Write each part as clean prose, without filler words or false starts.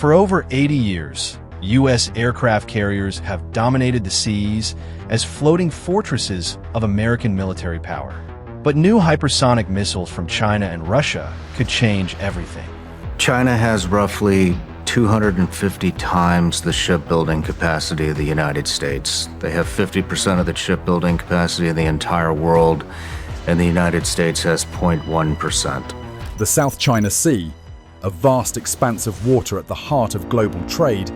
For over 80 years, U.S. aircraft carriers have dominated the seas as floating fortresses of American military power. But new hypersonic missiles from China and Russia could change everything. China has roughly 250 times the shipbuilding capacity of the United States. They have 50% of the shipbuilding capacity in the entire world, and the United States has 0.1%. The South China Sea, a vast expanse of water at the heart of global trade,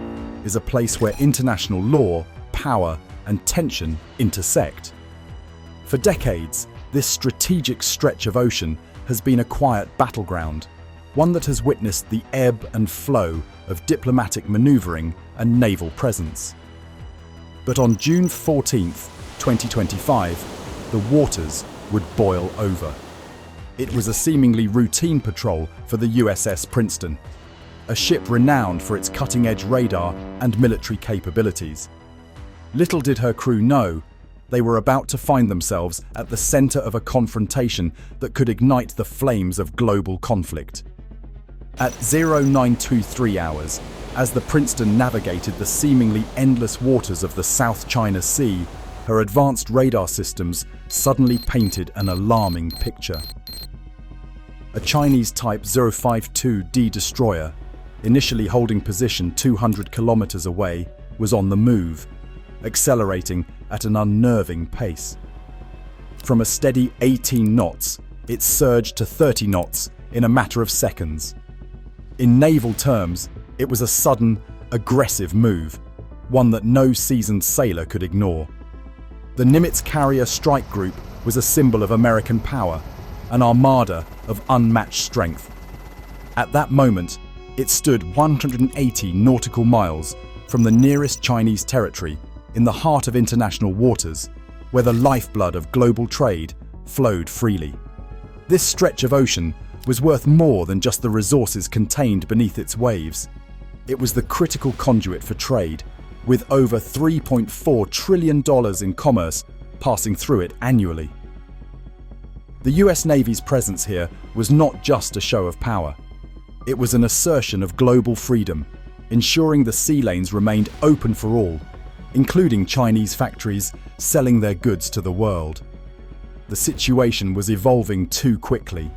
is a place where international law, power, and tension intersect. For decades, this strategic stretch of ocean has been a quiet battleground, one that has witnessed the ebb and flow of diplomatic maneuvering and naval presence. But on June 14, 2025, the waters would boil over. It was a seemingly routine patrol for the USS Princeton, a ship renowned for its cutting-edge radar and military capabilities. Little did her crew know, they were about to find themselves at the center of a confrontation that could ignite the flames of global conflict. At 0923 hours, as the Princeton navigated the seemingly endless waters of the South China Sea, her advanced radar systems suddenly painted an alarming picture. A Chinese Type 052D destroyer, initially holding position 200 kilometers away, was on the move, accelerating at an unnerving pace. From a steady 18 knots, it surged to 30 knots in a matter of seconds. In naval terms, it was a sudden, aggressive move, one that no seasoned sailor could ignore. The Nimitz Carrier Strike Group was a symbol of American power, an armada of unmatched strength. At that moment, it stood 180 nautical miles from the nearest Chinese territory in the heart of international waters, where the lifeblood of global trade flowed freely. This stretch of ocean was worth more than just the resources contained beneath its waves. It was the critical conduit for trade, with over $3.4 trillion in commerce passing through it annually. The US Navy's presence here was not just a show of power. It was an assertion of global freedom, ensuring the sea lanes remained open for all, including Chinese factories selling their goods to the world. The situation was evolving too quickly.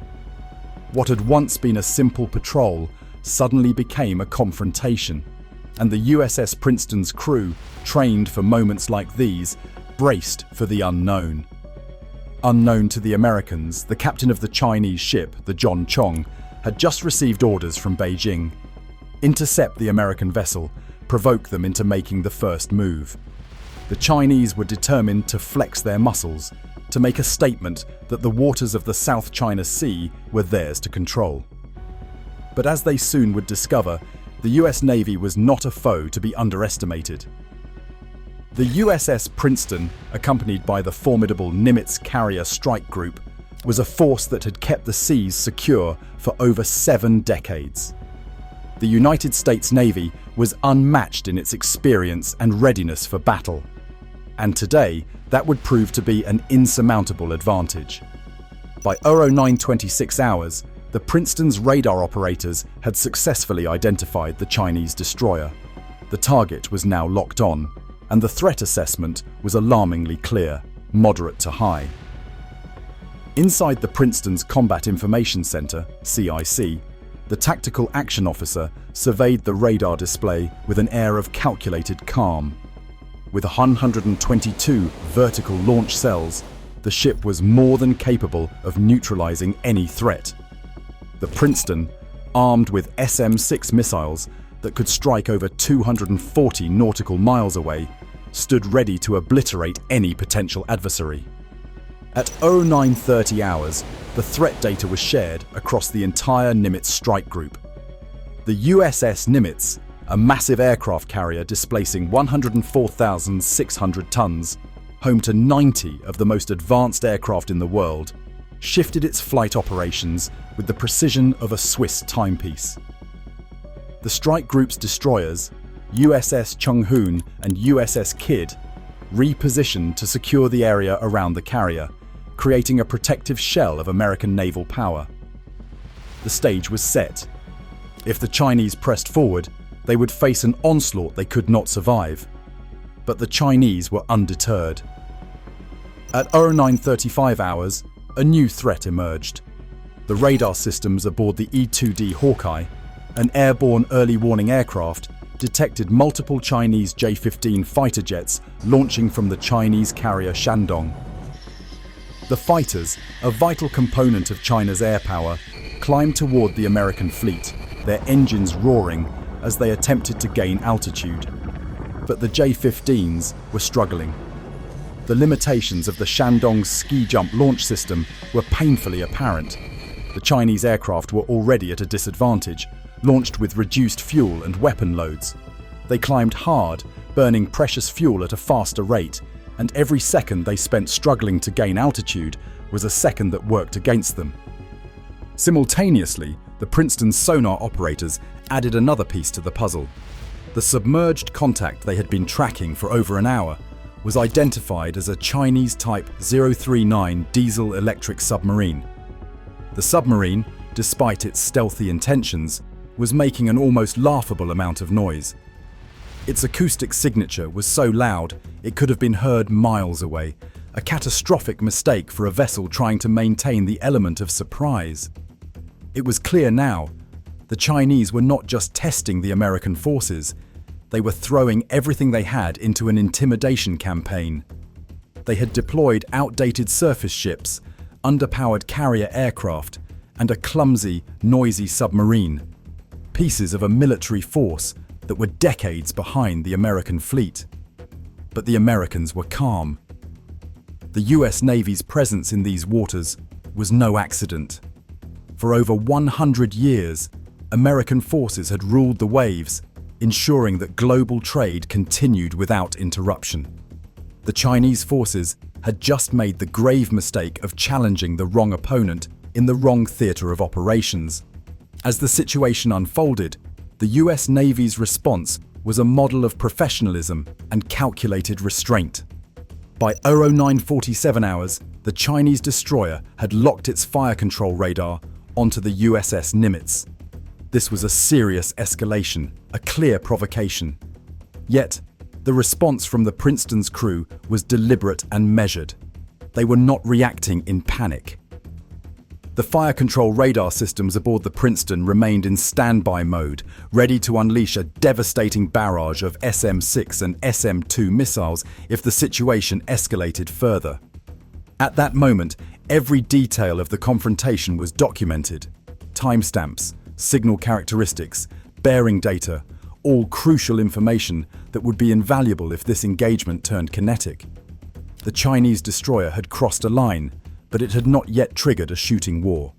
What had once been a simple patrol suddenly became a confrontation, and the USS Princeton's crew, trained for moments like these, braced for the unknown. Unknown to the Americans, the captain of the Chinese ship, the John Chong, had just received orders from Beijing. Intercept the American vessel, provoke them into making the first move. The Chinese were determined to flex their muscles, to make a statement that the waters of the South China Sea were theirs to control. But as they soon would discover, the US Navy was not a foe to be underestimated. The USS Princeton, accompanied by the formidable Nimitz Carrier Strike Group, was a force that had kept the seas secure for over 7 decades. The United States Navy was unmatched in its experience and readiness for battle. And today, that would prove to be an insurmountable advantage. By 0926 hours, the Princeton's radar operators had successfully identified the Chinese destroyer. The target was now locked on, and the threat assessment was alarmingly clear, moderate to high. Inside the Princeton's Combat Information Center, CIC, the Tactical Action Officer surveyed the radar display with an air of calculated calm. With 122 vertical launch cells, the ship was more than capable of neutralizing any threat. The Princeton, armed with SM-6 missiles that could strike over 240 nautical miles away, stood ready to obliterate any potential adversary. At 0930 hours, the threat data was shared across the entire Nimitz Strike Group. The USS Nimitz, a massive aircraft carrier displacing 104,600 tons, home to 90 of the most advanced aircraft in the world, shifted its flight operations with the precision of a Swiss timepiece. The strike group's destroyers, USS Chunghoon and USS Kidd, repositioned to secure the area around the carrier, creating a protective shell of American naval power. The stage was set. If the Chinese pressed forward, They would face an onslaught they could not survive. But the Chinese were undeterred. At 09:35 hours, a new threat emerged. The radar systems aboard the E-2D Hawkeye, an airborne early warning aircraft, detected multiple Chinese J-15 fighter jets launching from the Chinese carrier Shandong. The fighters, a vital component of China's air power, climbed toward the American fleet, their engines roaring as they attempted to gain altitude. But the J-15s were struggling. The limitations of the Shandong's ski jump launch system were painfully apparent. The Chinese aircraft were already at a disadvantage, launched with reduced fuel and weapon loads. They climbed hard, burning precious fuel at a faster rate, and every second they spent struggling to gain altitude was a second that worked against them. Simultaneously, the Princeton sonar operators added another piece to the puzzle. The submerged contact they had been tracking for over an hour was identified as a Chinese Type 039 diesel-electric submarine. The submarine, despite its stealthy intentions, was making an almost laughable amount of noise. Its acoustic signature was so loud it could have been heard miles away, a catastrophic mistake for a vessel trying to maintain the element of surprise. It was clear now, the Chinese were not just testing the American forces, they were throwing everything they had into an intimidation campaign. They had deployed outdated surface ships, underpowered carrier aircraft, and a clumsy, noisy submarine. Pieces of a military force that were decades behind the American fleet. But the Americans were calm. The US Navy's presence in these waters was no accident. For over 100 years, American forces had ruled the waves, ensuring that global trade continued without interruption. The Chinese forces had just made the grave mistake of challenging the wrong opponent in the wrong theater of operations. As the situation unfolded, the US Navy's response was a model of professionalism and calculated restraint. By 09:47 hours, the Chinese destroyer had locked its fire control radar onto the USS Nimitz. This was a serious escalation, a clear provocation. Yet, the response from the Princeton's crew was deliberate and measured. They were not reacting in panic. The fire control radar systems aboard the Princeton remained in standby mode, ready to unleash a devastating barrage of SM-6 and SM-2 missiles if the situation escalated further. At that moment, every detail of the confrontation was documented. Timestamps, signal characteristics, bearing data, all crucial information that would be invaluable if this engagement turned kinetic. The Chinese destroyer had crossed a line, but it had not yet triggered a shooting war.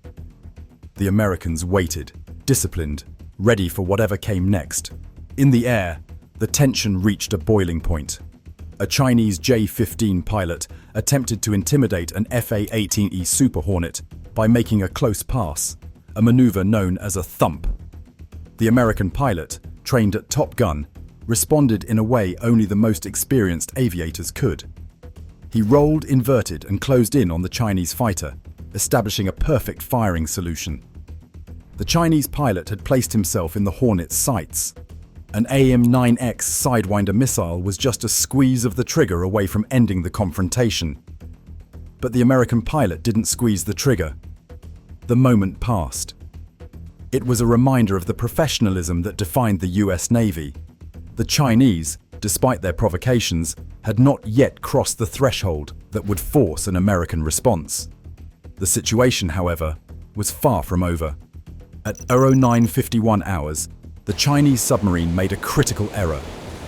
The Americans waited, disciplined, ready for whatever came next. In the air, the tension reached a boiling point. A Chinese J-15 pilot attempted to intimidate an FA-18E Super Hornet by making a close pass, a maneuver known as a thump. The American pilot, trained at Top Gun, responded in a way only the most experienced aviators could. He rolled inverted and closed in on the Chinese fighter, establishing a perfect firing solution. The Chinese pilot had placed himself in the Hornet's sights. An AIM-9X Sidewinder missile was just a squeeze of the trigger away from ending the confrontation. But the American pilot didn't squeeze the trigger. The moment passed. It was a reminder of the professionalism that defined the US Navy. The Chinese, despite their provocations, had not yet crossed the threshold that would force an American response. The situation, however, was far from over. At 09:51 hours, the Chinese submarine made a critical error.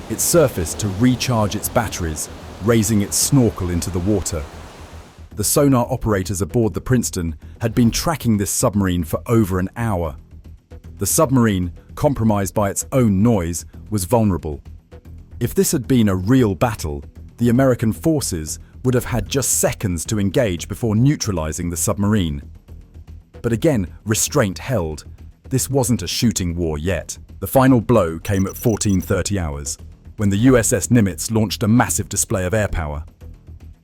It surfaced to recharge its batteries, raising its snorkel into the water. The sonar operators aboard the Princeton had been tracking this submarine for over an hour. The submarine, compromised by its own noise, was vulnerable. If this had been a real battle, the American forces would have had just seconds to engage before neutralizing the submarine. But again, restraint held. This wasn't a shooting war yet. The final blow came at 14:30 hours, when the USS Nimitz launched a massive display of air power.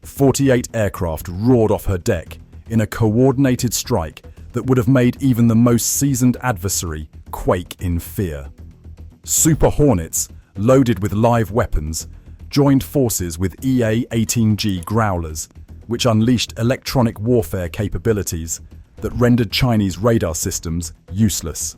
48 aircraft roared off her deck in a coordinated strike that would have made even the most seasoned adversary quake in fear. Super Hornets, loaded with live weapons, joined forces with EA-18G Growlers, which unleashed electronic warfare capabilities that rendered Chinese radar systems useless.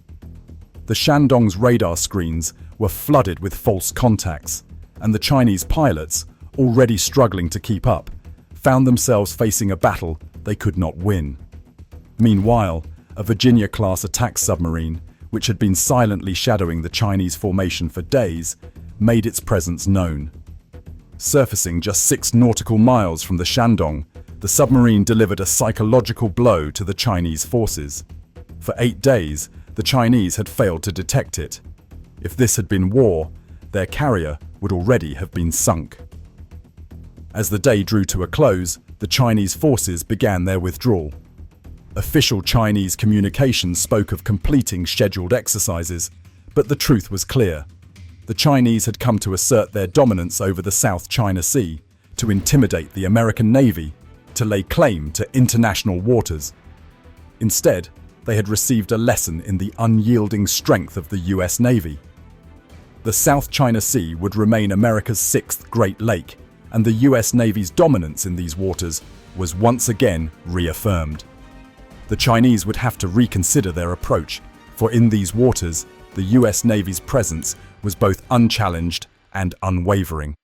The Shandong's radar screens were flooded with false contacts, and the Chinese pilots, already struggling to keep up, found themselves facing a battle they could not win. Meanwhile, a Virginia-class attack submarine, which had been silently shadowing the Chinese formation for days, made its presence known. Surfacing just 6 nautical miles from the Shandong, the submarine delivered a psychological blow to the Chinese forces. For 8 days, the Chinese had failed to detect it. If this had been war, their carrier would already have been sunk. As the day drew to a close, the Chinese forces began their withdrawal. Official Chinese communications spoke of completing scheduled exercises, but the truth was clear. The Chinese had come to assert their dominance over the South China Sea, to intimidate the American Navy, to lay claim to international waters. Instead, they had received a lesson in the unyielding strength of the US Navy. The South China Sea would remain America's 6th Great Lake, and the US Navy's dominance in these waters was once again reaffirmed. The Chinese would have to reconsider their approach, for in these waters, the US Navy's presence was both unchallenged and unwavering.